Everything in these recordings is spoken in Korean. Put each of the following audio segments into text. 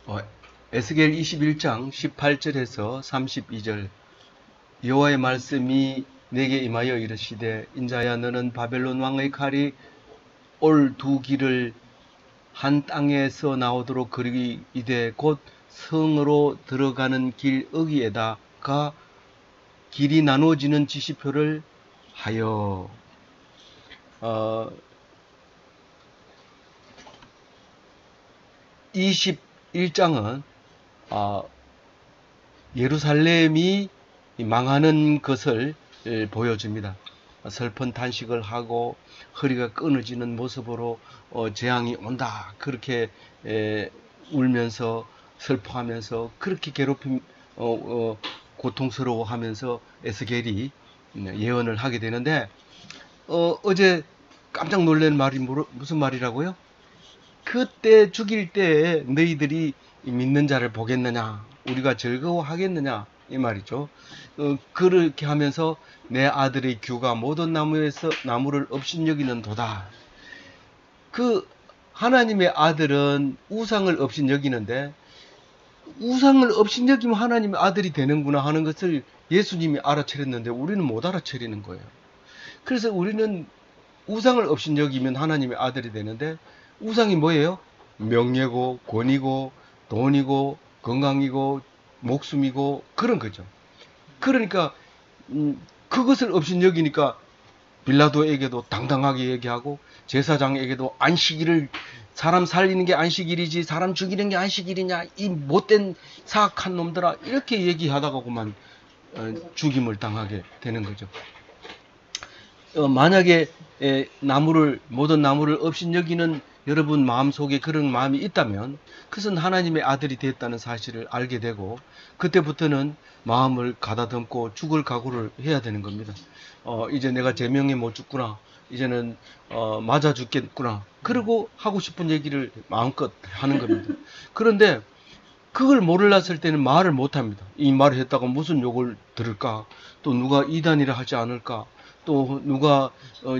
어, 에스겔 21장 18절에서 32절. 여호와의 말씀이 내게 임하여 이르시되, 인자야, 너는 바벨론 왕의 칼이 올 두 길을 한 땅에서 나오도록 그리되 곧 성으로 들어가는 길 어귀에다가 길이 나누어지는 지시표를 하여. 21장은 예루살렘이 망하는 것을 보여줍니다. 슬픈 탄식을 하고 허리가 끊어지는 모습으로 재앙이 온다, 그렇게 울면서 슬퍼하면서 그렇게 괴롭힘, 고통스러워하면서 에스겔이 예언을 하게 되는데, 어제 깜짝 놀란 말이 무슨 말이라고요? 그때 죽일 때 너희들이 믿는 자를 보겠느냐, 우리가 즐거워하겠느냐, 이 말이죠. 그렇게 하면서 내 아들의 규가 모든 나무를 업신여기는도다. 그 하나님의 아들은 우상을 업신여기는데, 우상을 업신여기면 하나님의 아들이 되는구나 하는 것을 예수님이 알아차렸는데 우리는 못 알아차리는 거예요. 그래서 우리는 우상을 업신여기면 하나님의 아들이 되는데, 우상이 뭐예요? 명예고 권위고 돈이고 건강이고 목숨이고 그런 거죠. 그러니까 그것을 업신여기니까 빌라도에게도 당당하게 얘기하고, 제사장에게도 안식일을, 사람 살리는 게 안식일이지 사람 죽이는 게 안식일이냐, 이 못된 사악한 놈들아, 이렇게 얘기하다가 그만 죽임을 당하게 되는 거죠. 만약에 모든 나무를 업신여기는 여러분 마음속에 그런 마음이 있다면, 그것은 하나님의 아들이 됐다는 사실을 알게 되고, 그때부터는 마음을 가다듬고 죽을 각오를 해야 되는 겁니다. 이제 내가 제명에 못 죽구나, 이제는 맞아 죽겠구나, 그러고 하고 싶은 얘기를 마음껏 하는 겁니다. 그런데 그걸 몰랐을 때는 말을 못합니다. 이 말을 했다가 무슨 욕을 들을까, 또 누가 이단이라 하지 않을까, 또 누가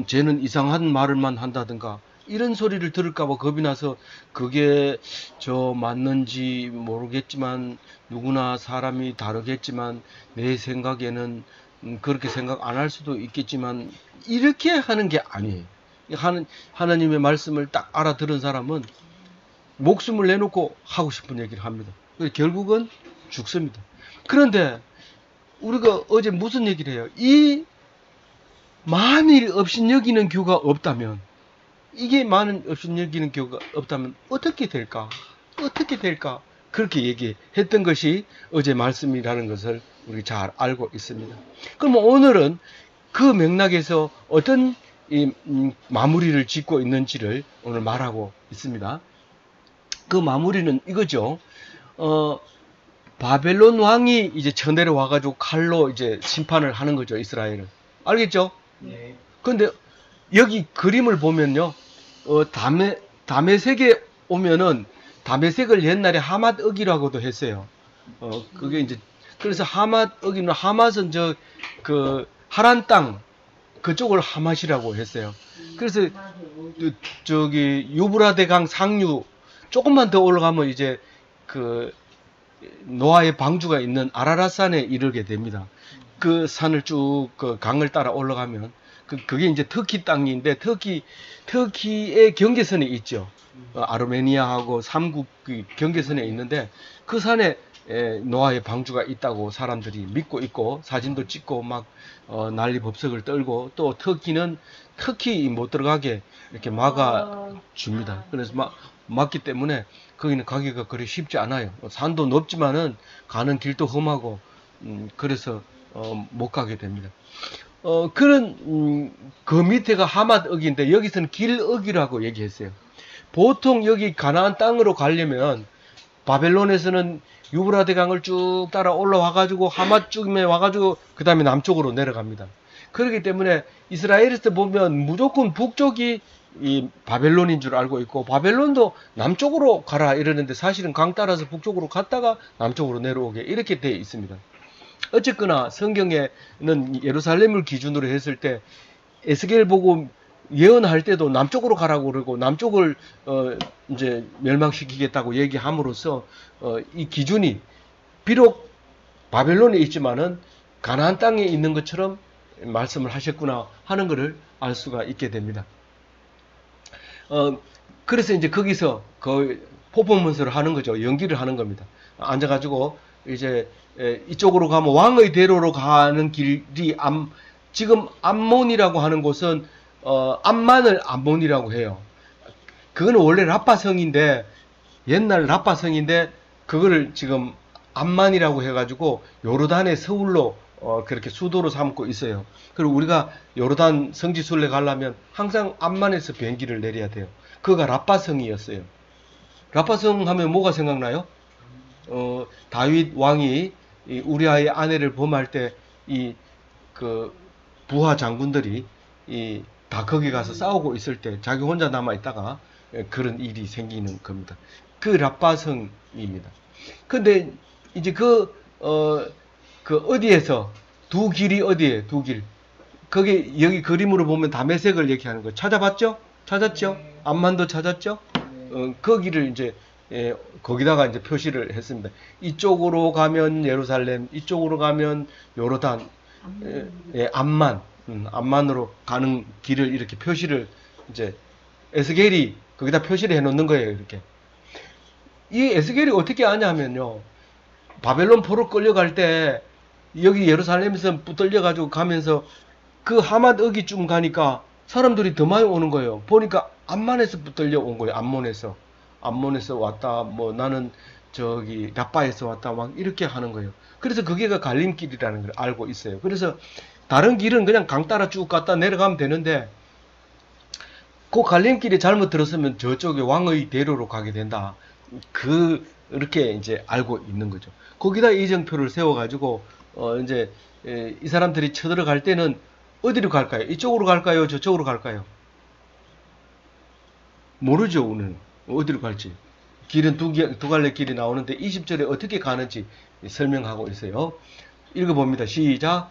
쟤는 이상한 말을만 한다든가, 이런 소리를 들을까봐 겁이 나서, 그게 맞는지 모르겠지만, 누구나 사람이 다르겠지만 내 생각에는 그렇게 생각 안 할 수도 있겠지만, 이렇게 하는 게 아니에요. 하나님의 말씀을 딱 알아들은 사람은 목숨을 내놓고 하고 싶은 얘기를 합니다. 결국은 죽습니다. 그런데 우리가 어제 무슨 얘기를 해요? 이 만일 업신여기는 교가 없다면, 이게 많은 업신여기는 교가 없다면 어떻게 될까? 어떻게 될까? 그렇게 얘기했던 것이 어제 말씀이라는 것을 우리 잘 알고 있습니다. 그럼 오늘은 그 맥락에서 어떤 마무리를 짓고 있는지를 오늘 말하고 있습니다. 그 마무리는 이거죠. 바벨론 왕이 이제 쳐내려 와가지고 칼로 이제 심판을 하는 거죠, 이스라엘을. 알겠죠? 네. 근데 여기 그림을 보면요, 다메섹에 오면은, 다메섹을 옛날에 하맛억이라고도 했어요. 그게 이제, 그래서 하맛억이는, 하맛은 하란 땅, 그쪽을 하맛이라고 했어요. 그래서 유브라데 강 상류 조금만 더 올라가면 이제 노아의 방주가 있는 아라랏산에 이르게 됩니다. 그 산을 쭉 강을 따라 올라가면 그게 이제 터키 땅인데, 터키의 경계선에 있죠. 아르메니아하고 삼국 경계선에 있는데, 그 산에 노아의 방주가 있다고 사람들이 믿고 있고, 사진도 찍고 막 난리법석을 떨고, 또 터키 못 들어가게 이렇게 막아 줍니다. 그래서 막기 때문에 거기는 가기가 그리 쉽지 않아요. 산도 높지만은 가는 길도 험하고, 그래서 못 가게 됩니다. 그 밑에가 하맛억인데, 여기서는 길억이라고 얘기했어요. 보통 여기 가나안 땅으로 가려면 바벨론에서는 유브라데 강을 쭉 따라 올라와가지고 하맛쯤에 와가지고 그 다음에 남쪽으로 내려갑니다. 그렇기 때문에 이스라엘에서 보면 무조건 북쪽이 이 바벨론인 줄 알고 있고, 바벨론도 남쪽으로 가라 이러는데, 사실은 강 따라서 북쪽으로 갔다가 남쪽으로 내려오게 이렇게 되어 있습니다. 어쨌거나 성경에는 예루살렘을 기준으로 했을 때 에스겔 보고 예언할 때도 남쪽으로 가라고 그러고 남쪽을 이제 멸망시키겠다고 얘기함으로써 이 기준이 비록 바벨론에 있지만은 가나안 땅에 있는 것처럼 말씀을 하셨구나 하는 것을 알 수가 있게 됩니다. 그래서 이제 거기서 그 퍼포먼스를 하는 거죠. 연기를 하는 겁니다. 앉아가지고 이제 이쪽으로 가면 왕의 대로로 가는 길이 지금 암몬이라고 하는 곳은 암만을 암몬이라고 해요. 그거는 원래 라빠성인데 옛날 라빠성인데 그거를 지금 암만이라고 해가지고 요르단의 서울로 그렇게 수도로 삼고 있어요. 그리고 우리가 요르단 성지순례 가려면 항상 암만에서 비행기를 내려야 돼요. 그가 라빠성이었어요. 라빠성 하면 뭐가 생각나요? 다윗 왕이 우리아의 아내를 범할 때 그 부하 장군들이 다 거기 가서 싸우고 있을 때 자기 혼자 남아 있다가 그런 일이 생기는 겁니다. 그 라빠성입니다. 근데 이제 그 어디에서 두 길이 어디에 두 길. 거기 여기 그림으로 보면 다메섹을 얘기하는 거예요. 찾아봤죠? 찾았죠? 암만도 찾았죠? 거기를 이제 거기다가 이제 표시를 했습니다. 이쪽으로 가면 예루살렘, 이쪽으로 가면 요르단, 암만, 암만으로 가는 길을 이렇게 표시를 이제 에스겔이 거기다 표시를 해놓는 거예요. 이렇게. 이 에스겔이 어떻게 아냐면요. 바벨론 포로 끌려갈 때 여기 예루살렘에서 붙들려가지고 가면서 그 하맛 어기쯤 가니까 사람들이 더 많이 오는 거예요. 보니까 암만에서 붙들려 온 거예요. 암몬에서 왔다. 뭐 나는 저기 라빠에서 왔다. 막 이렇게 하는 거예요. 그래서 그게가 갈림길이라는 걸 알고 있어요. 그래서 다른 길은 그냥 강 따라 쭉 갔다 내려가면 되는데 그 갈림길이 잘못 들었으면 저쪽에 왕의 대로로 가게 된다. 그렇게 이제 알고 있는 거죠. 거기다 이정표를 세워가지고 이제 이 사람들이 쳐들어갈 때는 어디로 갈까요? 이쪽으로 갈까요? 저쪽으로 갈까요? 모르죠, 우리는. 어디로 갈지. 길은 두 갈래 길이 나오는데 20절에 어떻게 가는지 설명하고 있어요. 읽어봅니다. 시작.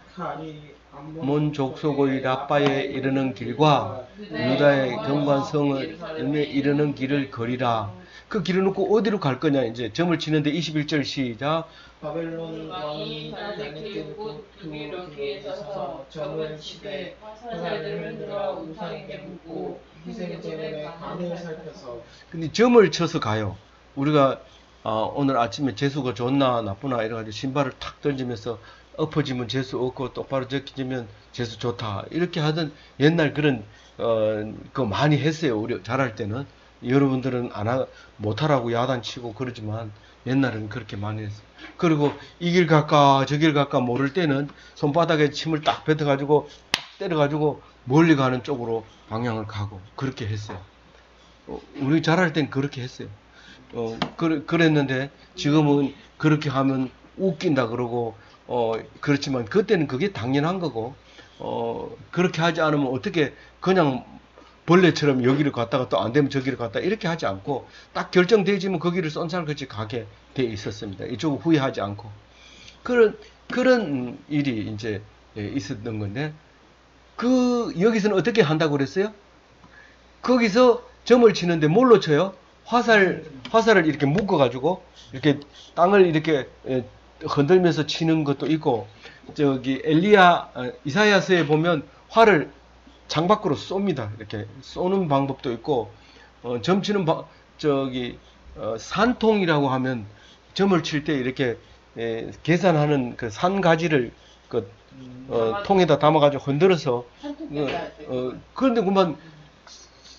몬 족속의 라빠에 이르는 길과 유다의 경관성을 이르는 길을 거리라. 그 길을 놓고 어디로 갈 거냐 이제 점을 치는데 21절 시작. 바벨론 왕이 다니엘 곧 그로 길에서 점을 치되 화살들을 흔들어 우상에게 묻고 희생제물의 간을 살펴서. 근데 점을 쳐서 가요. 우리가 오늘 아침에 재수가 좋나 나쁘나 이래가지고 신발을 탁 던지면서 엎어지면 재수 없고 똑바로 적히지면 재수 좋다 이렇게 하던 옛날 그런 거 많이 했어요. 우리 잘할 때는. 여러분들은 못하라고 야단치고 그러지만 옛날에는 그렇게 많이 했어요. 그리고 이 길 갈까 저 길 갈까 모를 때는 손바닥에 침을 딱 뱉어가지고 딱 때려가지고 멀리 가는 쪽으로 방향을 가고 그렇게 했어요. 우리 잘할 땐 그렇게 했어요. 그랬는데 지금은 그렇게 하면 웃긴다 그러고 그렇지만 그때는 그게 당연한 거고 그렇게 하지 않으면 어떻게 그냥 벌레처럼 여기를 갔다가 또 안 되면 저기를 갔다 이렇게 하지 않고 딱 결정되지면 거기를 쏜살같이 가게 돼 있었습니다. 이쪽은 후회하지 않고 그런 일이 이제 있었던 건데 여기서는 어떻게 한다고 그랬어요? 거기서 점을 치는데 뭘로 쳐요? 화살을 이렇게 묶어가지고 이렇게 땅을 이렇게 흔들면서 치는 것도 있고 저기 이사야서에 보면 활을 창밖으로 쏩니다. 이렇게 쏘는 방법도 있고 점치는 산통이라고 하면 점을 칠 때 이렇게 계산하는 그 산가지를 통에다 담아가지고 흔들어서 그런데 그만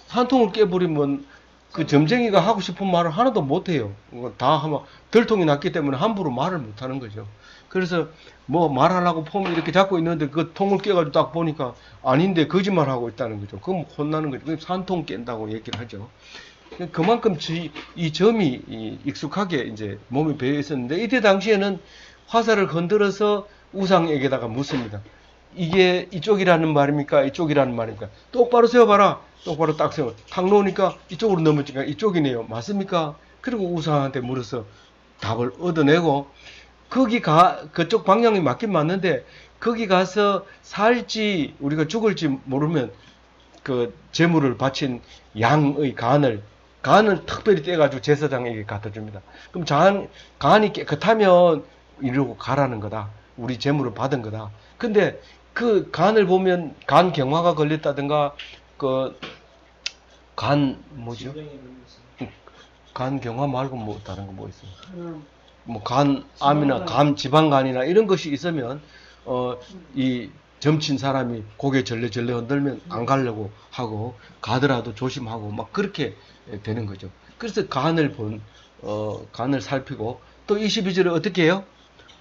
산통을 깨버리면 그 점쟁이가 하고 싶은 말을 하나도 못해요. 다 하면 들통이 났기 때문에 함부로 말을 못하는 거죠. 그래서 뭐 말하려고 폼을 이렇게 잡고 있는데 그 통을 깨가지고 딱 보니까 아닌데 거짓말하고 있다는 거죠. 그럼 혼나는 거죠. 그럼 산통 깬다고 얘기를 하죠. 그만큼 이 점이 익숙하게 이제 몸에 배어 있었는데 이때 당시에는 화살을 건드려서 우상에게다가 묻습니다. 이게 이쪽이라는 말입니까? 이쪽이라는 말입니까? 똑바로 세워봐라. 똑바로 딱 세워. 탁 놓으니까 이쪽으로 넘어지니까 이쪽이네요. 맞습니까? 그리고 우상한테 물어서 답을 얻어내고 그쪽 방향이 맞긴 맞는데 거기 가서 살지 우리가 죽을지 모르면 그 제물을 바친 양의 간을 특별히 떼가지고 제사장에게 갖다 줍니다. 그럼 간이 깨끗하면 이러고 가라는 거다. 우리 제물을 받은 거다. 근데 그 간을 보면 간 경화가 걸렸다든가 그 간 뭐죠? 간 경화 말고 뭐 다른 거 뭐 있어요? 뭐 간암이나 간 지방간이나 이런 것이 있으면 이 점친 사람이 고개 절레절레 흔들면 안 가려고 하고 가더라도 조심하고 막 그렇게 되는 거죠. 그래서 간을 살피고 또 22절에 어떻게 해요?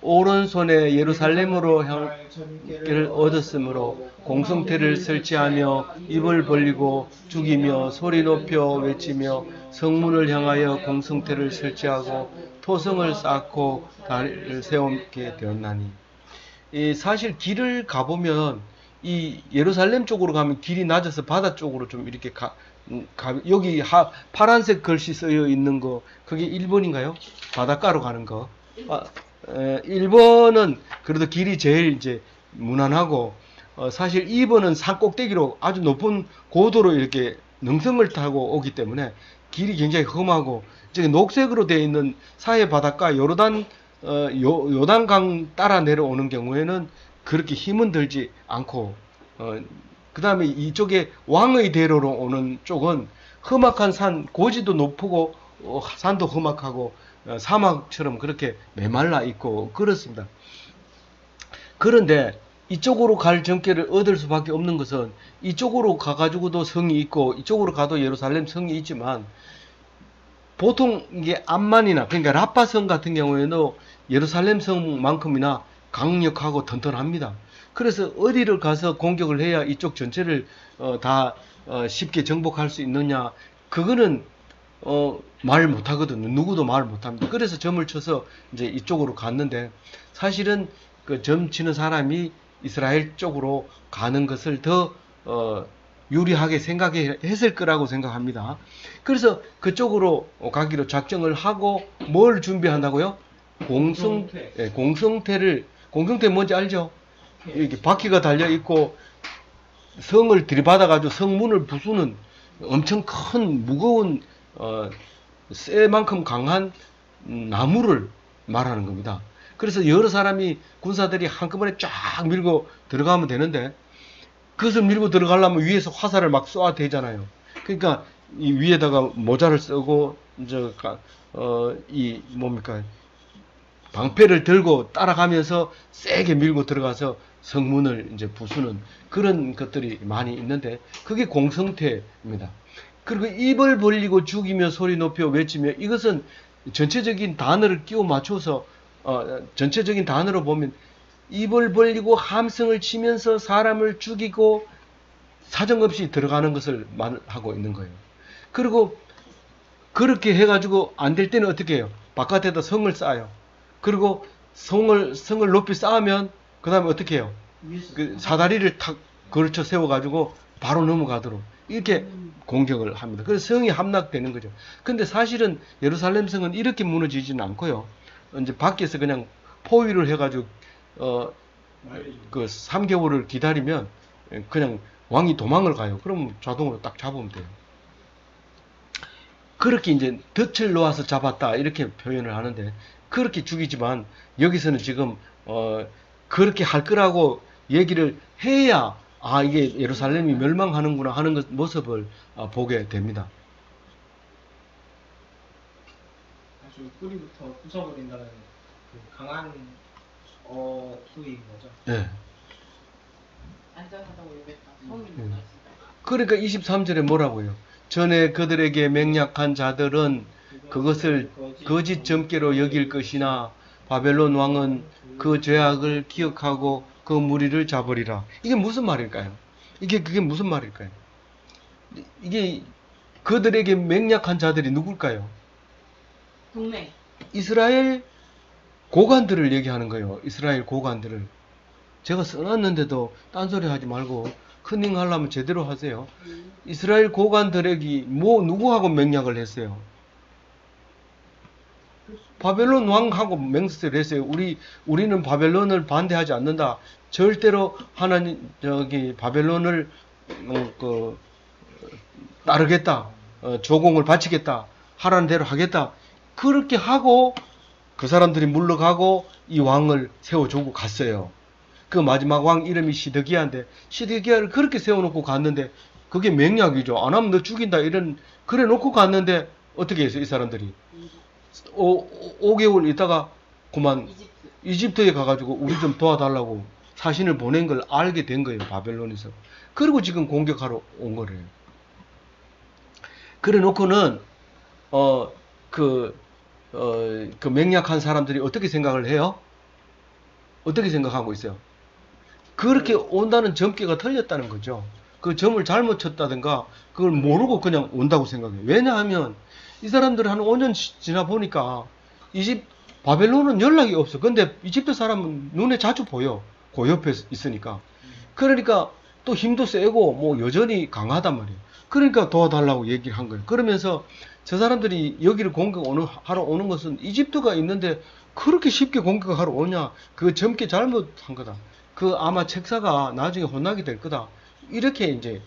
오른손에 예루살렘으로 향기를 얻었으므로 공성태를 설치하며 입을 벌리고 죽이며 소리 높여 외치며 성문을 향하여 공성태를 설치하고 토성을 쌓고 다리를 세우게 되었나니. 사실 길을 가보면 이 예루살렘 쪽으로 가면 길이 낮아서 바다 쪽으로 좀 이렇게 여기 파란색 글씨 쓰여 있는 거 그게 1번인가요? 바닷가로 가는 거. 1번은 그래도 길이 제일 이제 무난하고 사실 2번은 산 꼭대기로 아주 높은 고도로 이렇게 능선을 타고 오기 때문에 길이 굉장히 험하고 저기 녹색으로 되어 있는 사해 바닷가 요단강 따라 내려오는 경우에는 그렇게 힘은 들지 않고 그 다음에 이쪽에 왕의 대로로 오는 쪽은 험악한 산, 고지도 높고 산도 험악하고 사막처럼 그렇게 메말라 있고 그렇습니다. 그런데 이쪽으로 갈 정계를 얻을 수밖에 없는 것은 이쪽으로 가가지고도 성이 있고 이쪽으로 가도 예루살렘 성이 있지만 보통 이게 암만이나 그러니까 라파성 같은 경우에는 예루살렘 성만큼이나 강력하고 튼튼합니다. 그래서 어디를 가서 공격을 해야 이쪽 전체를 다 쉽게 정복할 수 있느냐 그거는 말 못하거든요. 누구도 말 못합니다. 그래서 점을 쳐서 이제 이쪽으로 갔는데 사실은 그 점 치는 사람이 이스라엘 쪽으로 가는 것을 더 유리하게 생각했을 거라고 생각합니다. 그래서 그쪽으로 가기로 작정을 하고 뭘 준비한다고요? 공성태를 뭔지 알죠? 이렇게 바퀴가 달려 있고 성을 들이받아가지고 성문을 부수는 엄청 큰 무거운 쇠만큼 강한 나무를 말하는 겁니다. 그래서 여러 사람이 군사들이 한꺼번에 쫙 밀고 들어가면 되는데 그것을 밀고 들어가려면 위에서 화살을 막 쏘아 대잖아요. 그러니까 이 위에다가 모자를 쓰고 이 뭡니까 방패를 들고 따라가면서 세게 밀고 들어가서 성문을 이제 부수는 그런 것들이 많이 있는데 그게 공성태입니다. 그리고 입을 벌리고 죽이며 소리 높여 외치며 이것은 전체적인 단어를 끼워 맞춰서 전체적인 단어로 보면 입을 벌리고 함성을 치면서 사람을 죽이고 사정없이 들어가는 것을 말하고 있는 거예요. 그리고 그렇게 해가지고 안 될 때는 어떻게 해요? 바깥에다 성을 쌓아요. 그리고 성을 높이 쌓으면 그 다음에 어떻게 해요? 그 사다리를 탁 걸쳐 세워가지고 바로 넘어가도록 이렇게 공격을 합니다. 그래서 성이 함락되는 거죠. 근데 사실은 예루살렘 성은 이렇게 무너지지는 않고요. 이제 밖에서 그냥 포위를 해가지고 그 3개월을 기다리면 그냥 왕이 도망을 가요. 그럼 자동으로 딱 잡으면 돼요. 그렇게 이제 덫을 놓아서 잡았다 이렇게 표현을 하는데 그렇게 죽이지만 여기서는 지금 그렇게 할 거라고 얘기를 해야 이게 예루살렘이 멸망하는구나 하는 모습을 보게 됩니다. 아주 뿌리부터 부숴버린다는 그 강한 투인 거죠. 네. 안전하다고 얘기했다. 그러니까 23절에 뭐라고요? 전에 그들에게 맹약한 자들은 그것을 거짓 점괘로 여길 것이나 바벨론 왕은 그 죄악을 기억하고 그 무리를 잡으리라. 이게 무슨 말일까요? 그게 무슨 말일까요? 이게 그들에게 맹약한 자들이 누굴까요? 동맹. 이스라엘 고관들을 얘기하는 거예요. 이스라엘 고관들을. 제가 써놨는데도 딴소리 하지 말고 컨닝 하려면 제대로 하세요. 이스라엘 고관들에게 누구하고 맹약을 했어요? 바벨론 왕하고 맹세를 했어요. 우리는 바벨론을 반대하지 않는다. 절대로 바벨론을 따르겠다. 조공을 바치겠다. 하라는 대로 하겠다. 그렇게 하고 그 사람들이 물러가고 이 왕을 세워주고 갔어요. 그 마지막 왕 이름이 시드기야인데 시드기야를 그렇게 세워놓고 갔는데 그게 맹약이죠. 안 하면 너 죽인다 이런 그래 놓고 갔는데 어떻게 했어요 이 사람들이 5개월 있다가 그만 이집트에 가가지고 우리 좀 도와달라고 사신을 보낸 걸 알게 된 거예요. 바벨론에서. 그리고 지금 공격하러 온 거래요. 그래 놓고는 그 맹약한 사람들이 어떻게 생각을 해요? 어떻게 생각하고 있어요? 그렇게 온다는 점괘가 틀렸다는 거죠. 그 점을 잘못 쳤다든가 그걸 모르고 그냥 온다고 생각해요. 왜냐하면 이 사람들은 한 5년 지나 보니까 바벨론은 연락이 없어. 근데 이집트 사람은 눈에 자주 보여. 그 옆에 있으니까. 그러니까 또 힘도 세고 뭐 여전히 강하단 말이에요. 그러니까 도와달라고 얘기를 한 거예요. 그러면서 저 사람들이 여기를 공격하러 오는 것은 이집트가 있는데 그렇게 쉽게 공격하러 오냐. 그 점괘 잘못한 거다. 그 아마 책사가 나중에 혼나게 될 거다. 이렇게 이제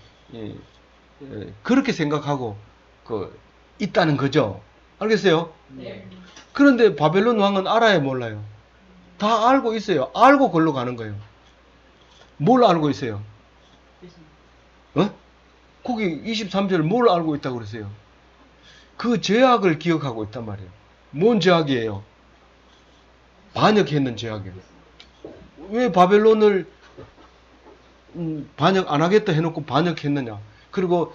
그렇게 생각하고 있다는 거죠. 알겠어요? 네. 그런데 바벨론 왕은 알아야 몰라요. 다 알고 있어요. 알고 걸로 가는 거예요. 뭘 알고 있어요? 거기 23절 뭘 알고 있다고 그랬어요? 그 죄악을 기억하고 있단 말이에요. 뭔 죄악이에요? 반역했는 죄악이에요. 왜 바벨론을 반역 안 하겠다 해놓고 반역했느냐? 그리고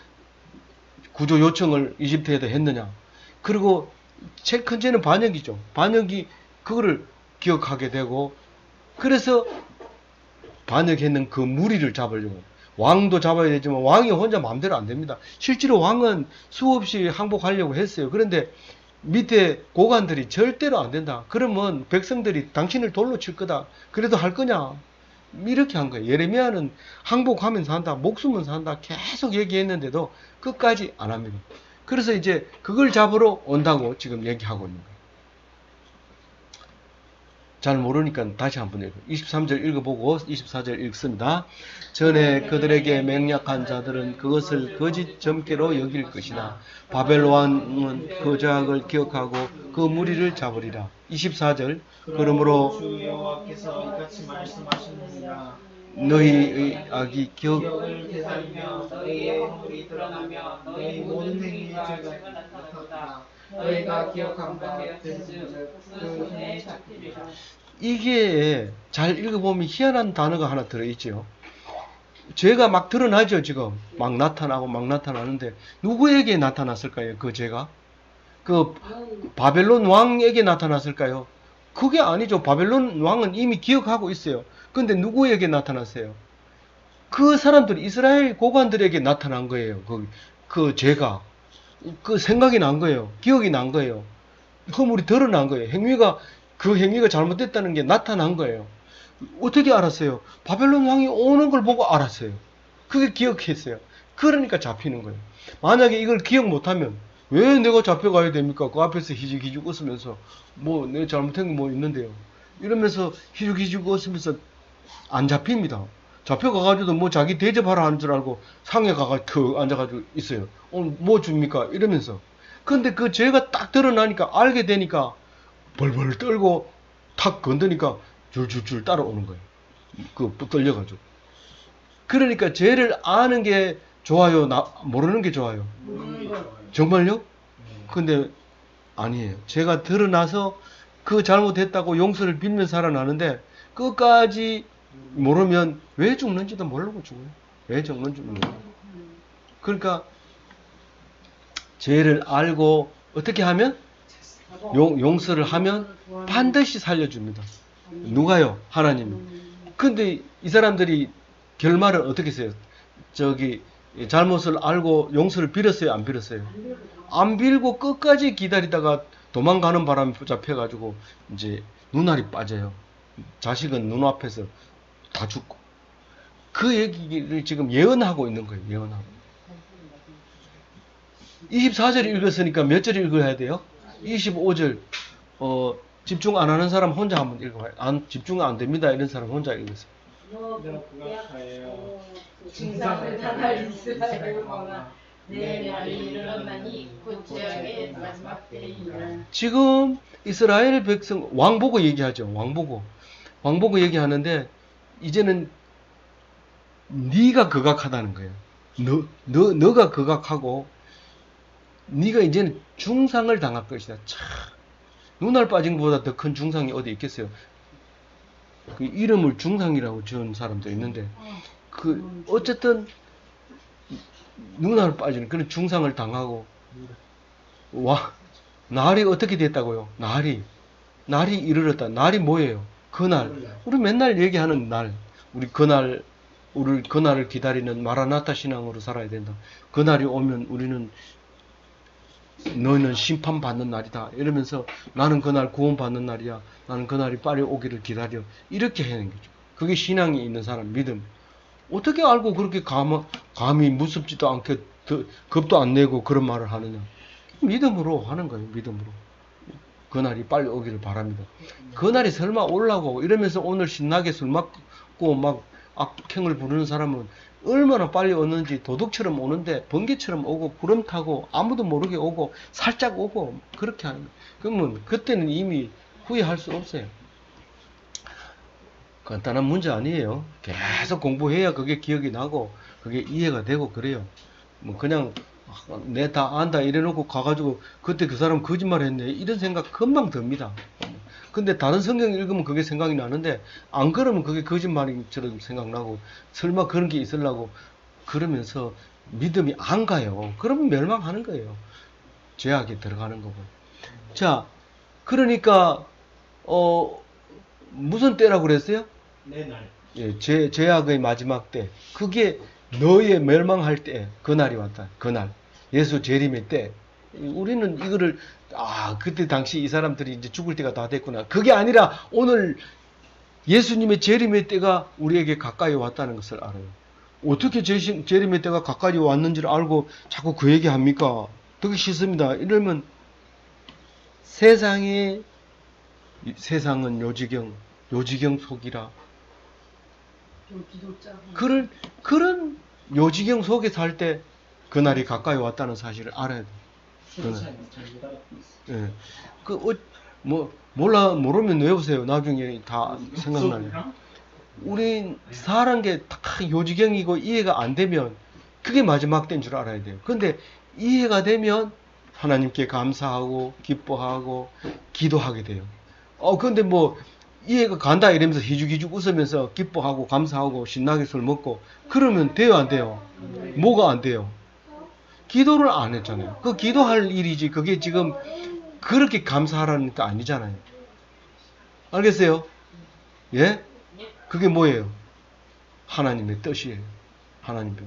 구조 요청을 이집트에다 했느냐? 그리고 제일 큰 죄는 반역이죠. 반역이 그거를 기억하게 되고 그래서 반역했는 그 무리를 잡으려고 왕도 잡아야 되지만 왕이 혼자 마음대로 안 됩니다. 실제로 왕은 수없이 항복하려고 했어요. 그런데 밑에 고관들이 절대로 안 된다. 그러면 백성들이 당신을 돌로 칠 거다. 그래도 할 거냐? 이렇게 한 거예요. 예레미야는 항복하면 산다. 목숨은 산다. 계속 얘기했는데도 끝까지 안 합니다. 그래서 이제 그걸 잡으러 온다고 지금 얘기하고 있는 거예요. 잘 모르니까 다시 한번 읽어요. 23절 읽어보고 24절 읽습니다. 전에 그들에게 맹약한 자들은 그것을 거짓 점괘로 여길 것이다. 바벨론 왕은 그 죄악을 기억하고 그 무리를 잡으리라. 24절 그러므로 주 여호와께서 이같이 말씀하시느니라. 너희의 악이 기억을 되살리며 너희의 허물이 드러나며 너희 모든 행위의 죄가 나타났다. 너희가 기억한 바 되는즉 그 손에 잡히리라. 이게 잘 읽어보면 희한한 단어가 하나 들어있죠. 죄가 막 드러나죠. 지금 막 나타나고 막 나타나는데 누구에게 나타났을까요? 그 죄가 그 바벨론 왕에게 나타났을까요? 그게 아니죠. 바벨론 왕은 이미 기억하고 있어요. 근데 누구에게 나타났어요? 그 사람들 이스라엘 고관들에게 나타난 거예요. 그 죄가 그 생각이 난 거예요. 기억이 난 거예요. 허물이 드러난 거예요. 그 행위가 잘못됐다는 게 나타난 거예요. 어떻게 알았어요? 바벨론 왕이 오는 걸 보고 알았어요. 그게 기억했어요. 그러니까 잡히는 거예요. 만약에 이걸 기억 못하면 왜 내가 잡혀가야 됩니까? 그 앞에서 희죽희죽 웃으면서 뭐 내가 잘못한 게 뭐 있는데요. 이러면서 희죽희죽 웃으면서 안 잡힙니다. 잡혀가가지고 뭐 자기 대접하라 하는 줄 알고 상에 가가지고 앉아가지고 있어요. 오늘 뭐 줍니까? 이러면서. 근데 그 죄가 딱 드러나니까 알게 되니까 벌벌 떨고 탁 건드니까 줄줄줄 따라오는 거예요. 떨려가지고. 그러니까 죄를 아는 게 좋아요? 모르는 게 좋아요? 정말요? 근데 아니에요. 죄가 드러나서 그 잘못했다고 용서를 빌면 살아나는데 끝까지 모르면 왜 죽는지도 모르고 죽어요. 왜 죽는지도 모르고. 그러니까 죄를 알고 어떻게 하면 용서를 하면 반드시 살려줍니다. 누가요? 하나님이. 근데 이 사람들이 결말은 어떻게 했어요? 잘못을 알고 용서를 빌었어요? 안 빌었어요? 안 빌고 끝까지 기다리다가 도망가는 바람에 잡혀가지고 이제 눈알이 빠져요. 자식은 눈앞에서 다 죽고. 그 얘기를 지금 예언하고 있는 거예요. 예언하고. 24절 읽었으니까 몇 절 읽어야 돼요? 25절. 집중 안 하는 사람 혼자 한번 읽어봐요. 집중 안 됩니다. 이런 사람 혼자 읽으세요. 너 그가 가요. 중상을 당할 이스라엘 왕아 내 날이 일어나니 곧 죄악의 마지막 때이니라. 지금 이스라엘 백성 왕 보고 얘기하죠. 왕 보고 얘기하는데 이제는 네가 극악하다는 거예요. 너가 극악하고 네가 이제는 중상을 당할 것이다. 참, 눈알 빠진 것보다 더 큰 중상이 어디 있겠어요. 그 이름을 중상이라고 지은 사람도 있는데 그 어쨌든 눈알 빠지는 그런 중상을 당하고 날이 어떻게 됐다고요? 날이 이르렀다. 날이 뭐예요? 그날. 우리 맨날 얘기하는 날. 우리 그날을 기다리는 마라나타 신앙으로 살아야 된다. 그날이 오면 우리는 너희는 심판받는 날이다. 이러면서 나는 그날 구원받는 날이야. 나는 그날이 빨리 오기를 기다려. 이렇게 하는 거죠. 그게 신앙이 있는 사람, 믿음. 어떻게 알고 그렇게 감히 무섭지도 않게 겁도 안 내고 그런 말을 하느냐. 믿음으로 하는 거예요. 믿음으로. 그날이 빨리 오기를 바랍니다. 그날이 설마 올라고 이러면서 오늘 신나게 술 먹고 막 악행을 부르는 사람은 얼마나 빨리 오는지 도둑처럼 오는데 번개처럼 오고 구름 타고 아무도 모르게 오고 살짝 오고 그렇게 하는 거예요. 그러면 그때는 이미 후회할 수 없어요. 간단한 문제 아니에요. 계속 공부해야 그게 기억이 나고 그게 이해가 되고 그래요. 뭐 그냥 내 다 안다 이래놓고 가가지고 그때 그 사람 거짓말 했네 이런 생각 금방 듭니다. 근데 다른 성경 읽으면 그게 생각이 나는데 안 그러면 그게 거짓말처럼 생각나고 설마 그런 게 있으려고 그러면서 믿음이 안 가요. 그러면 멸망하는 거예요. 죄악에 들어가는 거고. 자, 그러니까 무슨 때라고 그랬어요? 내 날. 예, 죄악의 마지막 때. 그게 너의 멸망할 때 그날이 왔다. 그날. 예수 재림의 때. 우리는 이거를 그때 당시 이 사람들이 이제 죽을 때가 다 됐구나. 그게 아니라 오늘 예수님의 재림의 때가 우리에게 가까이 왔다는 것을 알아요. 어떻게 재림의 때가 가까이 왔는지를 알고 자꾸 그 얘기 합니까? 되게 싫습니다. 이러면 세상은 요지경 속이라. 그런 요지경 속에 살 때 그날이 가까이 왔다는 사실을 알아야 돼요. 예. 모르면 외우세요. 나중에 다 생각나요. 우린 사는 게 다 요지경이고 이해가 안 되면 그게 마지막 때인 줄 알아야 돼요. 근데 이해가 되면 하나님께 감사하고 기뻐하고 기도하게 돼요. 근데 이해가 간다 이러면서 희죽희죽 웃으면서 기뻐하고 감사하고 신나게 술 먹고 그러면 돼요, 안 돼요? 뭐가 안 돼요? 기도를 안 했잖아요. 그 기도할 일이지 그게 지금 그렇게 감사하라는 게 아니잖아요. 알겠어요? 예? 그게 뭐예요? 하나님의 뜻이에요. 하나님의 뜻.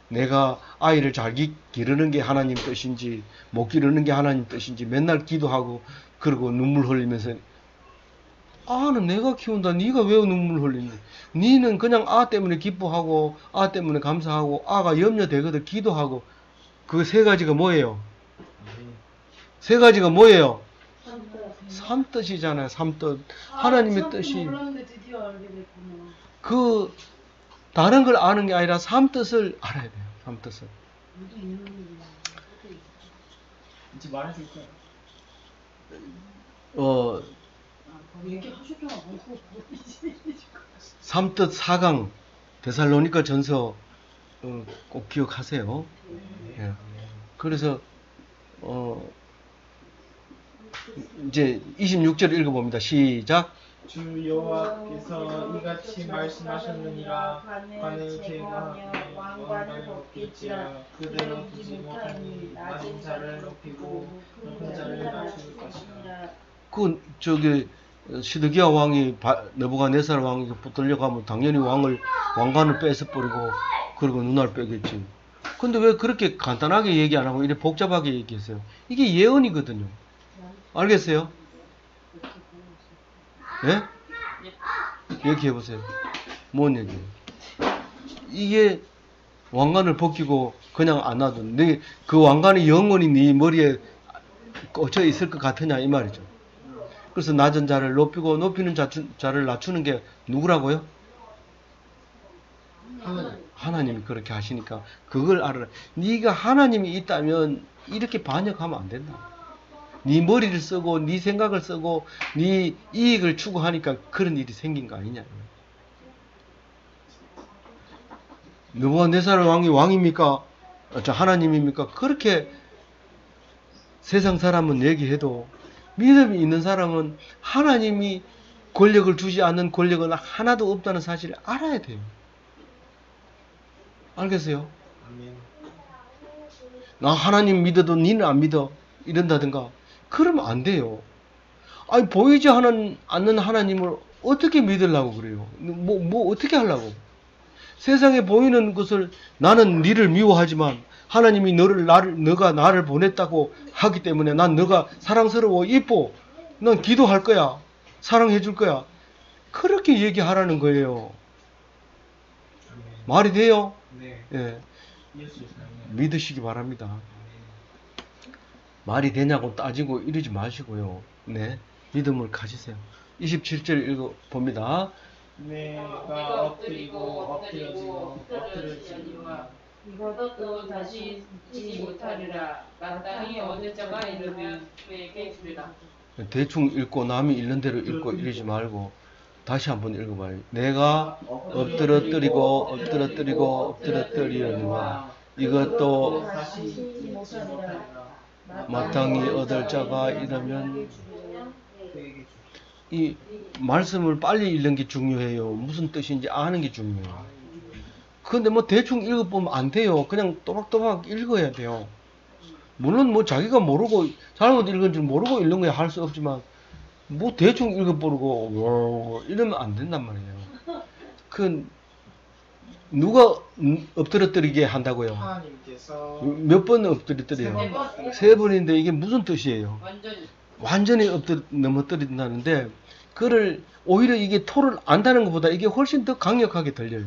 내가 아이를 잘 기르는 게 하나님 뜻인지 못 기르는 게 하나님 뜻인지 맨날 기도하고 그러고 눈물 흘리면서 아는 내가 키운다. 네가 왜 눈물 흘리니? 니는 그냥 아 때문에 기뻐하고 아 때문에 감사하고 아가 염려되거든 기도하고 그 세 가지가 뭐예요? 세 가지가 뭐예요? 삼뜻이잖아요. 삼뜻. 하나님의 뜻이. 그 다른 걸 아는 게 아니라 삼뜻을 알아야 돼요. 삼뜻을. 이제 말할 수 있어요. 삼뜻 4강 데살로니가 전서 꼭 기억하세요. 예. 그래서 이제 26절 읽어봅니다. 시작. 주 여호와께서 이같이 말씀하셨느니라. 관을 제거하며 왕관을 벗길지라. 그대로 두지 못하니 낮은 자를 높이고 높은 자를 낮출 것이라. 시드기야 왕이 느부갓네살 왕이 붙들려가면 당연히 왕관을 뺏어버리고 그리고 눈알 빼겠지. 근데 왜 그렇게 간단하게 얘기 안 하고 이렇게 복잡하게 얘기했어요? 이게 예언이거든요. 알겠어요? 예? 얘기해보세요. 뭔 얘기예요? 이게 왕관을 벗기고 그냥 안 놔둬. 그 왕관이 영원히 네 머리에 꽂혀 있을 것 같으냐 이 말이죠. 그래서 낮은 자를 높이고 높이는 자를 낮추는 게 누구라고요? 하나님이 그렇게 하시니까 그걸 알아라. 네가 하나님이 있다면 이렇게 반역하면 안 된다. 네 머리를 쓰고 네 생각을 쓰고 네 이익을 추구하니까 그런 일이 생긴 거 아니냐. 느부갓네살 왕이 왕입니까? 저 하나님입니까? 그렇게 세상 사람은 얘기해도 믿음이 있는 사람은 하나님이 권력을 주지 않는 권력은 하나도 없다는 사실을 알아야 돼요. 알겠어요? 아멘. 나 하나님 믿어도 니는 안 믿어 이런다든가 그러면 안 돼요. 아니 보이지 않는 하나님을 어떻게 믿으려고 그래요? 뭐 어떻게 하려고? 세상에 보이는 것을 나는 니를 미워하지만 하나님이 너가 나를 보냈다고 하기 때문에 난 너가 사랑스러워 이뻐 난 기도할 거야 사랑해 줄 거야 그렇게 얘기하라는 거예요. 아멘. 말이 돼요? 네. 예. 예수 사랑해요. 믿으시기 바랍니다. 아멘. 말이 되냐고 따지고 이러지 마시고요. 네, 믿음을 가지세요. 27절 읽어봅니다. 내가 엎드리고 엎드려지고 엎드려지니와 이것도 다시 잊지 못하리라. 마땅히 얻을 자가 이르면 그에게 주리라. 대충 읽고 남이 읽는 대로 읽고 이러지 말고 다시 한번 읽어봐요. 내가 엎드러뜨리고 엎드러뜨리고 엎드러뜨리려니와 이것도 다시 잊지 못하리라. 마땅히 얻을 자가 이르면 그에게 주리라. 이 말씀을 빨리 읽는 게 중요해요. 무슨 뜻인지 아는 게 중요해요. 근데 뭐 대충 읽어보면 안 돼요. 그냥 또박또박 읽어야 돼요. 물론 뭐 자기가 모르고 잘못 읽은 줄 모르고 읽는 거야 할 수 없지만 뭐 대충 읽어보고 이러면 안 된단 말이에요. 그 누가 엎드러뜨리게 한다고요? 하나님께서 몇 번 엎드러뜨려요? 3번인데 이게 무슨 뜻이에요? 완전히 넘어뜨린다는데 그를 오히려 이게 토를 안다는 것보다 이게 훨씬 더 강력하게 들려요.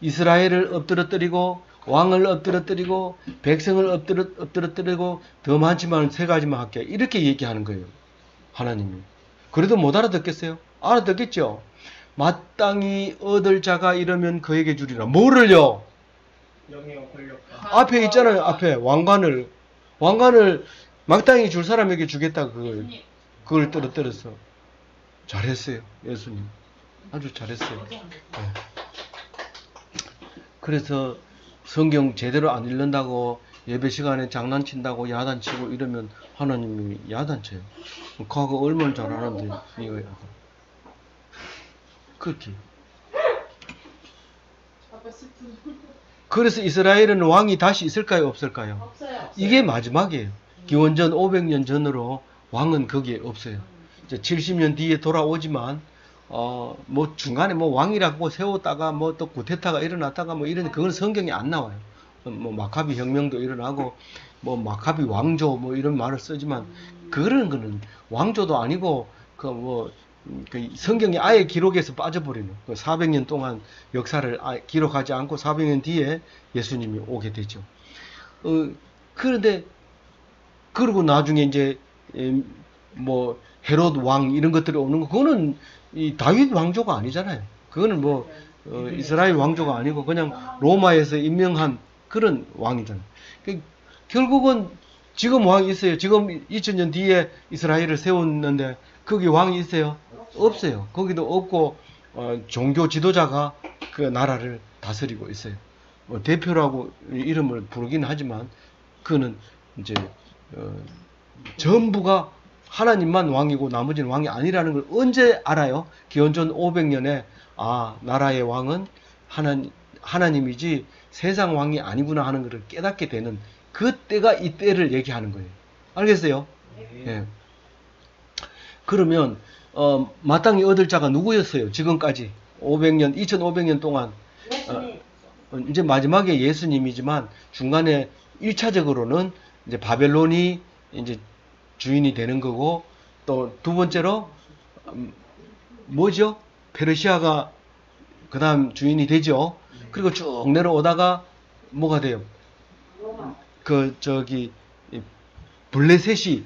이스라엘을 엎드러뜨리고 왕을 엎드러뜨리고 백성을 엎드러뜨리고 더 많지만 3가지만 할게 이렇게 얘기하는 거예요. 하나님이. 그래도 못 알아듣겠어요? 알아듣겠죠? 마땅히 얻을 자가 이러면 그에게 주리라. 뭐를요? 영의 권력과 앞에 있잖아요. 앞에 왕관을 마땅히 줄 사람에게 주겠다. 그걸 떨어뜨렸어. 잘했어요. 예수님. 아주 잘했어요. 네. 그래서 성경 제대로 안 읽는다고 예배 시간에 장난친다고 야단치고 이러면 하나님이 야단쳐요. 과거 얼마나 잘하는데 이거야. 그렇게. 그래서 이스라엘은 왕이 다시 있을까요? 없을까요? 없어요. 이게 마지막이에요. 기원전 500년 전으로 왕은 거기에 없어요. 이제 70년 뒤에 돌아오지만 뭐 중간에 뭐 왕이라고 세웠다가 뭐 또 구테타가 일어났다가 뭐 이런 그건 성경에 안 나와요. 뭐 마카비 혁명도 일어나고 뭐 마카비 왕조 뭐 이런 말을 쓰지만 그런 거는 왕조도 아니고 그 성경이 아예 기록에서 빠져버리는 그 400년 동안 역사를 기록하지 않고 400년 뒤에 예수님이 오게 되죠. 그런데 그리고 나중에 이제 뭐 헤롯 왕 이런 것들이 오는 거 그거는 이 다윗 왕조가 아니잖아요. 그거는 뭐 이스라엘 왕조가 아니고 그냥 로마에서 임명한 그런 왕이잖아요. 결국은 지금 왕이 있어요. 지금 2000년 뒤에 이스라엘을 세웠는데 거기 왕이 있어요? 없어요. 거기도 없고 종교 지도자가 그 나라를 다스리고 있어요. 뭐 대표라고 이름을 부르긴 하지만 그는 이제 전부가 하나님만 왕이고 나머지는 왕이 아니라는 걸 언제 알아요? 기원전 500년에 나라의 왕은 하나님이지 세상 왕이 아니구나 하는 것을 깨닫게 되는 그때가 이때를 얘기하는 거예요. 알겠어요? 예. 그러면 마땅히 얻을 자가 누구였어요? 지금까지 2500년 동안 이제 마지막에 예수님이지만 중간에 1차적으로는 이제 바벨론이 이제 주인이 되는 거고 또 두 번째로 뭐죠? 페르시아가 그 다음 주인이 되죠. 그리고 쭉 내려오다가 뭐가 돼요? 블레셋이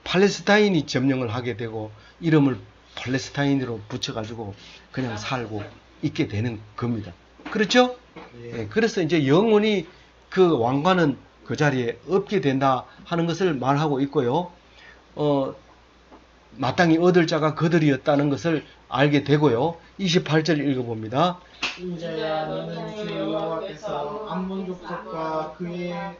팔레스타인이 점령을 하게 되고 이름을 팔레스타인으로 붙여가지고 그냥 살고 있게 되는 겁니다. 그렇죠? 예. 예, 그래서 이제 영원히 그 왕관은 그 자리에 없게 된다 하는 것을 말하고 있고요. 마땅히 얻을 자가 그들이었다는 것을 알게 되고요. 28절 읽어봅니다. 인자야 너는 주 여호와께서 암몬 족속과 그의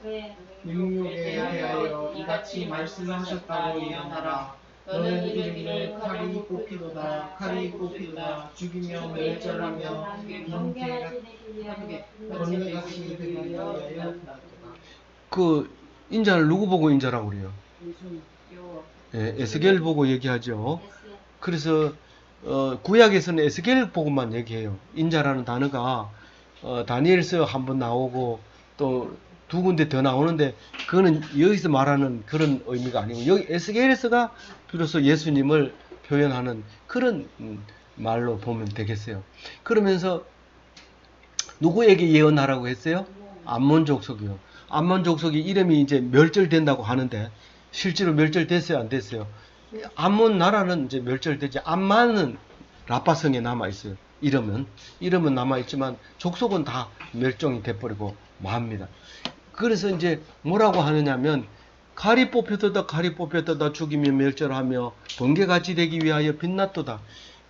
능력에 대하여 이같이 말씀하셨다고 예언하라. 너는 이르기를 칼이 뽑히도다 칼이 뽑히도다 죽이며 멸절하며 번개같이 되기 위하여 그 인자를 누구 보고 인자라고 그래요? 예, 에스겔 보고 얘기하죠. 그래서 구약에서는 에스겔 보고만 얘기해요. 인자라는 단어가 다니엘서 한번 나오고 또 두 군데 더 나오는데 그거는 여기서 말하는 그런 의미가 아니고 여기 에스겔에서가 비로소 예수님을 표현하는 그런 말로 보면 되겠어요. 그러면서 누구에게 예언하라고 했어요? 암몬 족속이요. 암몬 족속이 이름이 이제 멸절된다고 하는데 실제로 멸절됐어요, 안 됐어요? 암몬 나라는 이제 멸절되지. 암만은 라파성에 남아 있어요. 이름은 남아 있지만 족속은 다 멸종이 돼버리고 맙니다. 그래서 이제 뭐라고 하느냐면 칼이 뽑혔도다 죽이며 멸절하며 번개같이 되기 위하여 빛났도다.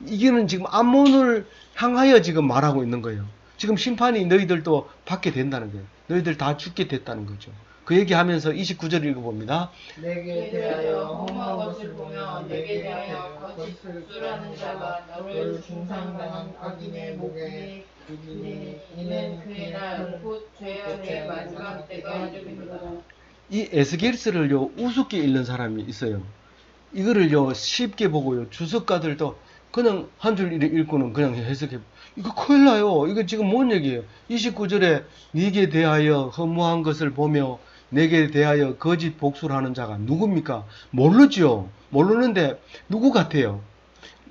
이게는 지금 암몬을 향하여 지금 말하고 있는 거예요. 지금 심판이 너희들도 받게 된다는 거예요. 너희들 다 죽게 됐다는 거죠. 그 얘기하면서 29절 읽어봅니다. 내게 대하여 허무한 것을 보며 내게 대하여 거짓 복수라는 자가 너를 중상당한 악인의 목에 죽이니 이는 그의 날 곧 죄악의 마지막 때가 이르리로다. 이 에스겔서를요 우습게 읽는 사람이 있어요. 이거를요 쉽게 보고요 주석가들도 그냥 한 줄 읽고는 그냥 해석해. 이거 큰일 나요. 이거 지금 뭔 얘기예요? 29절에 네게 대하여 허무한 것을 보며 내게 대하여 거짓 복수를 하는 자가 누굽니까? 모르죠. 모르는데 누구 같아요?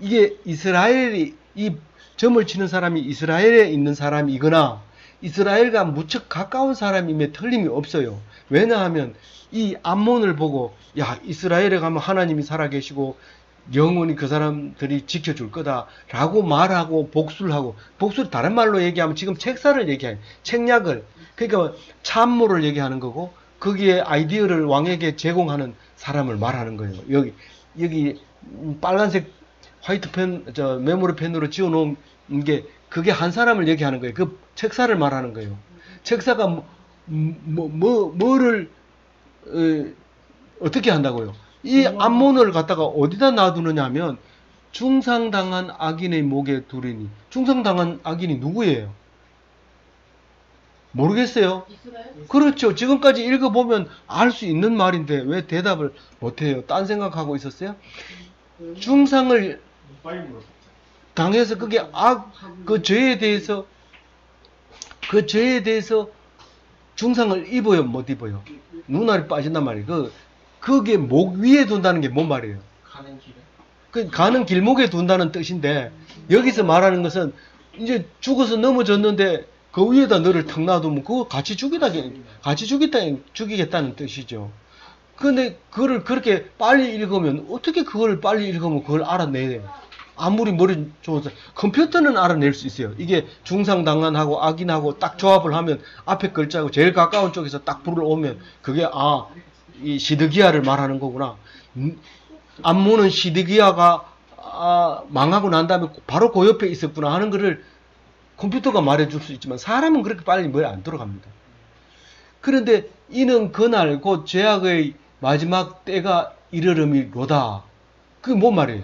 이게 이스라엘이 이 점을 치는 사람이 이스라엘에 있는 사람이거나 이스라엘과 무척 가까운 사람임에 틀림이 없어요. 왜냐하면 이 암몬을 보고 야 이스라엘에 가면 하나님이 살아계시고 영원히 그 사람들이 지켜줄 거다 라고 말하고 복수를 하고 복수를 다른 말로 얘기하면 지금 책사를 얘기해요. 책략을 그러니까 참모를 얘기하는 거고 거기에 아이디어를 왕에게 제공하는 사람을 말하는 거예요. 여기 빨간색 화이트 펜, 메모리 펜으로 지어놓은 게 그게 한 사람을 얘기하는 거예요. 그 책사를 말하는 거예요. 책사가 뭐를 어떻게 한다고요? 이 암몬을 갖다가 어디다 놔두느냐 하면 중상당한 악인의 목에 두리니. 중상당한 악인이 누구예요? 모르겠어요? 그렇죠. 지금까지 읽어보면 알 수 있는 말인데 왜 대답을 못해요? 딴 생각하고 있었어요? 중상을 당해서 그게 그 죄에 대해서 중상을 입어요? 못 입어요? 눈알이 빠진단 말이에요. 그게 목 위에 둔다는 게 뭔 말이에요? 가는 길에 가는 길목에 둔다는 뜻인데 여기서 말하는 것은 이제 죽어서 넘어졌는데 그 위에다 너를 탁 놔두면 그거 같이 죽이겠다는 뜻이죠. 근데 그거를 그렇게 빨리 읽으면 어떻게 그걸 빨리 읽으면 그걸 알아내요? 아무리 머리 좋아서 컴퓨터는 알아낼 수 있어요. 이게 중상당한하고 악인하고 딱 조합을 하면 앞에 글자하고 제일 가까운 쪽에서 딱 불을 오면 그게 이 시드기야를 말하는 거구나. 암몬은 시드기야가 망하고 난 다음에 바로 그 옆에 있었구나 하는 거를 컴퓨터가 말해줄 수 있지만 사람은 그렇게 빨리 머리에 안 들어갑니다. 그런데 이는 그날 곧 죄악의 마지막 때가 이르름이로다. 그게 뭔 말이에요?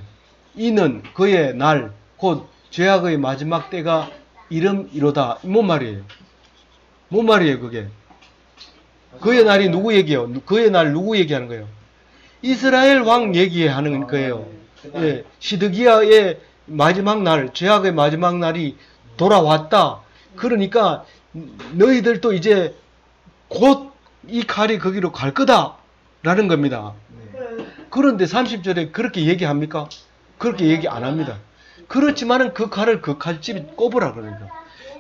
이는 그의 날 곧 죄악의 마지막 때가 이름이로다. 뭔 말이에요? 뭔 말이에요 그게? 그의 날이 누구 얘기예요? 그의 날 누구 얘기하는 거예요? 이스라엘 왕 얘기하는 거예요. 예, 시드기야의 마지막 날, 죄악의 마지막 날이 돌아왔다. 그러니까 너희들도 이제 곧 이 칼이 거기로 갈 거다 라는 겁니다. 그런데 30절에 그렇게 얘기합니까? 그렇게 얘기 안 합니다. 그렇지만은 그 칼을 그 칼집이 꼽으라 그러니까.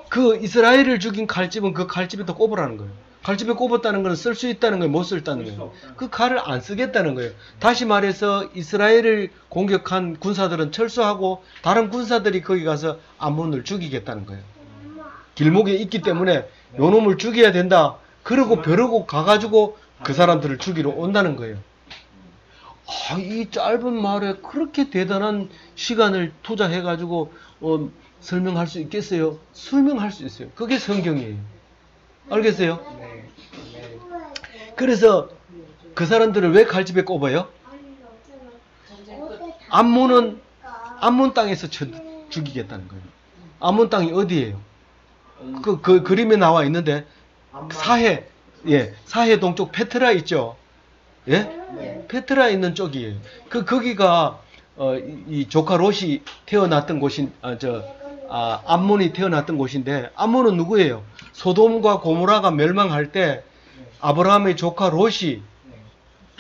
그 이스라엘을 죽인 칼집은 그 칼집에 또 꼽으라는 거예요. 칼집에 꼽았다는 것은 쓸 수 있다는 거예요? 못 쓸다는 거예요? 그 칼을 안 쓰겠다는 거예요. 다시 말해서 이스라엘을 공격한 군사들은 철수하고 다른 군사들이 거기 가서 암몬을 죽이겠다는 거예요. 길목에 있기 때문에 요 놈을 죽여야 된다. 그러고 벼르고 가가지고 그 사람들을 죽이러 온다는 거예요. 아, 이 짧은 말에 그렇게 대단한 시간을 투자해가지고 설명할 수 있겠어요? 설명할 수 있어요. 그게 성경이에요. 알겠어요? 네. 네. 그래서 그 사람들을 왜 칼집에 꼽아요? 암몬 땅에서 죽이겠다는 거예요. 암몬 땅이 어디예요? 그 그림에 나와 있는데 사해, 예, 사해 동쪽 페트라 있죠. 예, 네. 페트라 있는 쪽이에요. 거기가 이 조카 롯이 태어났던 곳인 암몬이 태어났던 곳인데 암몬은 누구예요? 소돔과 고모라가 멸망할 때 아브라함의 조카 롯이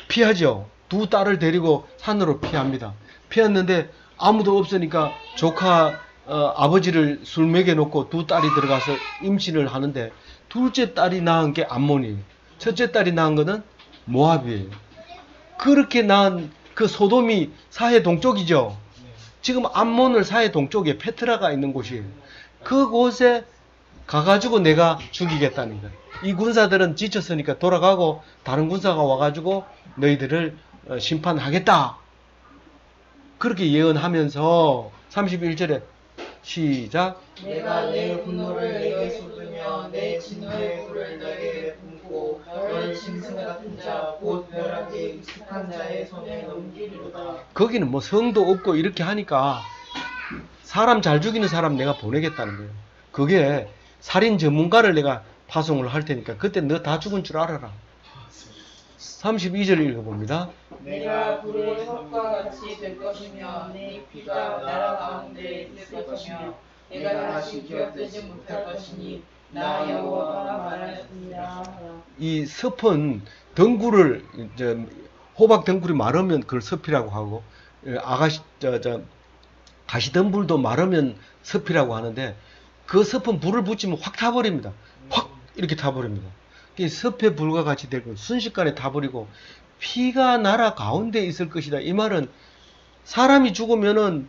피하죠. 두 딸을 데리고 산으로 피합니다. 피했는데 아무도 없으니까 조카 아버지를 술 먹여놓고 두 딸이 들어가서 임신을 하는데 둘째 딸이 낳은 게 암몬이에요. 첫째 딸이 낳은 거는 모압이에요. 그렇게 낳은 그 소돔이 사해 동쪽이죠. 지금 암몬을 사해 동쪽에 페트라가 있는 곳이에요. 그곳에 가가지고 내가 죽이겠다는 거예요. 이 군사들은 지쳤으니까 돌아가고 다른 군사가 와가지고 너희들을 심판하겠다. 그렇게 예언하면서 31절에 시작. 내가 내 분노를 내게 쏟으며 내 진노의 불을 너에게 뿜고 너를 짐승 같은 자 곧 멸하기에 익숙한 자의 손에 넘기리로다. 거기는 뭐 성도 없고 이렇게 하니까 사람 잘 죽이는 사람 내가 보내겠다는 거예요. 그게 살인 전문가를 내가 파송을 할 테니까 그때 너 다 죽은 줄 알아라. 32절 읽어봅니다. 내가 불의 섭과 같이 될 것이며 내 피가 나라 가운데 있을 것이며 내가 다시 기억되지 못할 것이니 나 여호와가 말하였습니다. 이 섭은 덩굴을 호박 덩굴이 마르면 그걸 섭이라고 하고 가시덤불도 마르면 섭이라고 하는데 그 섭은 불을 붙이면 확 타버립니다. 확 이렇게 타버립니다. 섭의 불과 같이 되고 순식간에 타버리고 피가 나라 가운데 있을 것이다. 이 말은 사람이 죽으면은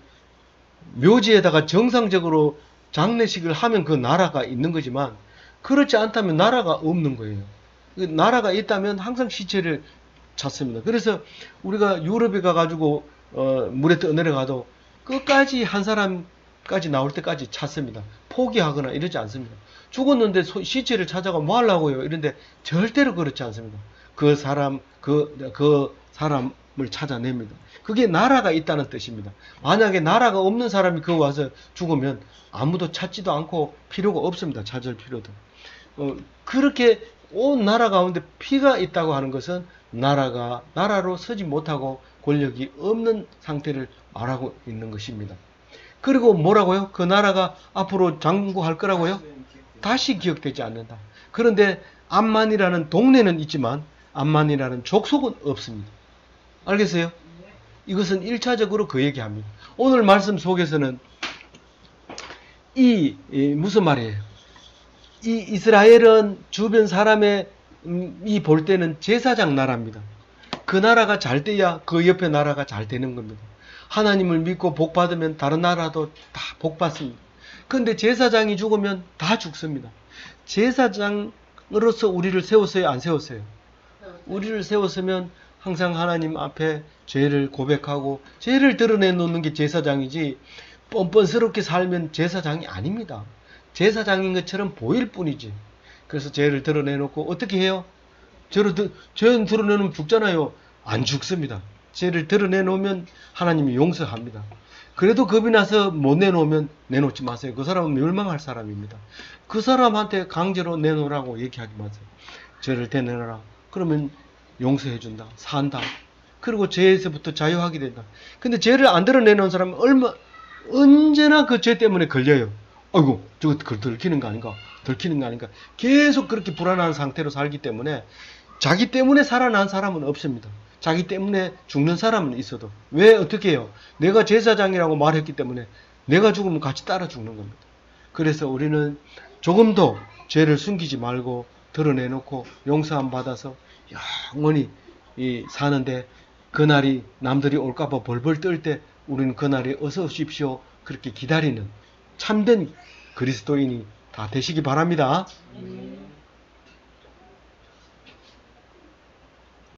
묘지에다가 정상적으로 장례식을 하면 그 나라가 있는 거지만 그렇지 않다면 나라가 없는 거예요. 나라가 있다면 항상 시체를 찾습니다. 그래서 우리가 유럽에 가가지고 물에 떠내려가도 끝까지 한 사람까지 나올 때까지 찾습니다. 포기하거나 이러지 않습니다. 죽었는데 시체를 찾아가 뭐 하려고요? 이런데 절대로 그렇지 않습니다. 그 사람을 찾아냅니다. 그게 나라가 있다는 뜻입니다. 만약에 나라가 없는 사람이 그 와서 죽으면 아무도 찾지도 않고 필요가 없습니다. 찾을 필요도. 그렇게 온 나라 가운데 피가 있다고 하는 것은 나라로 서지 못하고 권력이 없는 상태를 말하고 있는 것입니다. 그리고 뭐라고요? 그 나라가 앞으로 장구할 거라고요? 다시 기억되지 않는다. 그런데 암만이라는 동네는 있지만 암만이라는 족속은 없습니다. 알겠어요? 이것은 1차적으로 그 얘기합니다. 오늘 말씀 속에서는 무슨 말이에요? 이 이스라엘은 주변 사람의 볼 때는 제사장 나라입니다. 그 나라가 잘 돼야 그 옆에 나라가 잘 되는 겁니다. 하나님을 믿고 복 받으면 다른 나라도 다 복 받습니다. 그런데 제사장이 죽으면 다 죽습니다. 제사장으로서 우리를 세웠어요? 안 세웠어요? 우리를 세웠으면 항상 하나님 앞에 죄를 고백하고 죄를 드러내놓는 게 제사장이지 뻔뻔스럽게 살면 제사장이 아닙니다. 제사장인 것처럼 보일 뿐이지. 그래서 죄를 드러내놓고 어떻게 해요? 죄를 드러내놓으면 죽잖아요. 안 죽습니다. 죄를 드러내놓으면 하나님이 용서합니다. 그래도 겁이 나서 못 내놓으면 내놓지 마세요. 그 사람은 멸망할 사람입니다. 그 사람한테 강제로 내놓으라고 얘기하지 마세요. 죄를 대내놔라. 그러면 용서해준다. 산다. 그리고 죄에서부터 자유하게 된다. 근데 죄를 안 드러내놓은 사람은 언제나 그 죄 때문에 걸려요. 아이고 저거 들키는 거 아닌가. 들키는 거 아닌가. 계속 그렇게 불안한 상태로 살기 때문에 자기 때문에 살아난 사람은 없습니다. 자기 때문에 죽는 사람은 있어도. 왜 어떻게 해요? 내가 제사장이라고 말했기 때문에 내가 죽으면 같이 따라 죽는 겁니다. 그래서 우리는 조금도 죄를 숨기지 말고 드러내놓고 용서함 받아서 영원히 사는데 그날이 남들이 올까봐 벌벌 떨 때 우리는 그날이 어서 오십시오 그렇게 기다리는 참된 그리스도인이 다 되시기 바랍니다. 음.